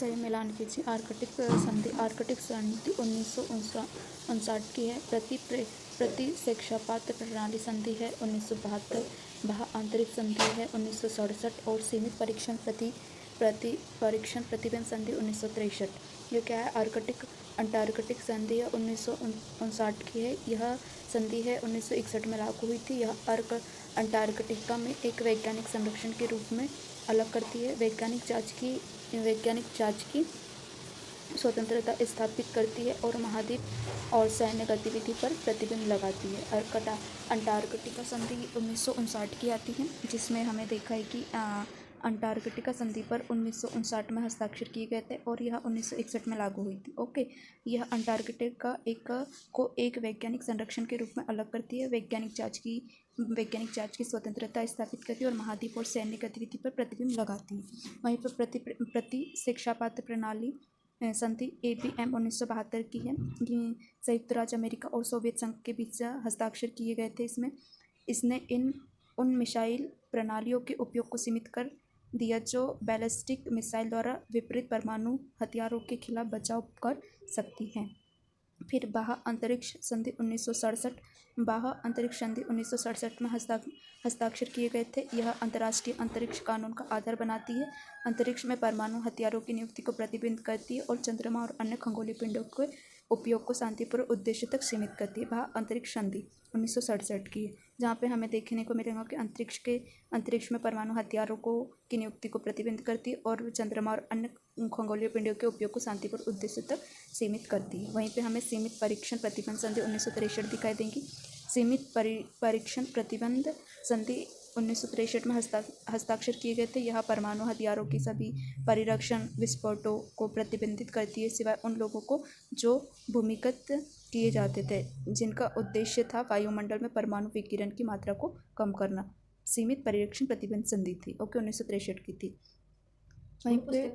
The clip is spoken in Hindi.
सही मिलान कीजिए। आर्कटिक संधि 1959 की है। प्रतिसेक्षापात प्रणाली संधि है 1972। बाह्य आंतरिक संधि है 1967 और सीमित परीक्षण परीक्षण प्रतिबंध संधि 1963। ये क्या है? अंटार्कटिक संधि है 1959 की है। यह संधि है 1961 में लागू हुई थी। यह अंटार्कटिका में एक वैज्ञानिक संरक्षण के रूप में अलग करती है। वैज्ञानिक जांच की स्वतंत्रता स्थापित करती है और महाद्वीप और सैन्य गतिविधि पर प्रतिबंध लगाती है। अंटार्कटिका संधि 1959 की आती है, जिसमें हमें देखा है कि अंटार्कटिका संधि पर 1959 में हस्ताक्षर किए गए थे और यह 1961 में लागू हुई थी। ओके, यह अंटार्कटिका को एक वैज्ञानिक संरक्षण के रूप में अलग करती है। वैज्ञानिक जांच की स्वतंत्रता स्थापित करती है और महाद्वीप और सैन्य गतिविधि पर प्रतिबंध लगाती है। वहीं पर प्रतिसेक्षापात प्रणाली संधि ABM 1972 की है। ये संयुक्त राज्य अमेरिका और सोवियत संघ के बीच हस्ताक्षर किए गए थे। इसने उन मिसाइल प्रणालियों के उपयोग को सीमित कर दिया जो बैलिस्टिक मिसाइल द्वारा विपरीत परमाणु हथियारों के खिलाफ बचाव कर सकती हैं। फिर बाह्य अंतरिक्ष संधि 1967 में हस्ताक्षर किए गए थे। यह अंतर्राष्ट्रीय अंतरिक्ष कानून का आधार बनाती है। अंतरिक्ष में परमाणु हथियारों की नियुक्ति को प्रतिबंधित करती है और चंद्रमा और अन्य खगोलीय पिंडों के उपयोग को शांतिपूर्ण उद्देश्य तक सीमित करती है। बाह्य अंतरिक्ष संधि 1967 की है, जहाँ पे हमें देखने को मिलेगा कि अंतरिक्ष में परमाणु हथियारों की नियुक्ति को प्रतिबंधित करती है और चंद्रमा और अन्य खगोलीय पिंडों के उपयोग को शांतिपूर्ण उद्देश्य तक सीमित करती है। वहीं पे हमें सीमित परीक्षण प्रतिबंध संधि 1963 दिखाई देंगी। सीमित परीक्षण प्रतिबंध संधि 1963 में हस्ताक्षर किए गए थे। यह परमाणु हथियारों की सभी परीक्षण विस्फोटों को प्रतिबंधित करती है, सिवाय उन लोगों को जो भूमिगत किए जाते थे, जिनका उद्देश्य था वायुमंडल में परमाणु विकिरण की मात्रा को कम करना। सीमित परीक्षण प्रतिबंध संधि थी। ओके, 1963 की थी। वहीं पे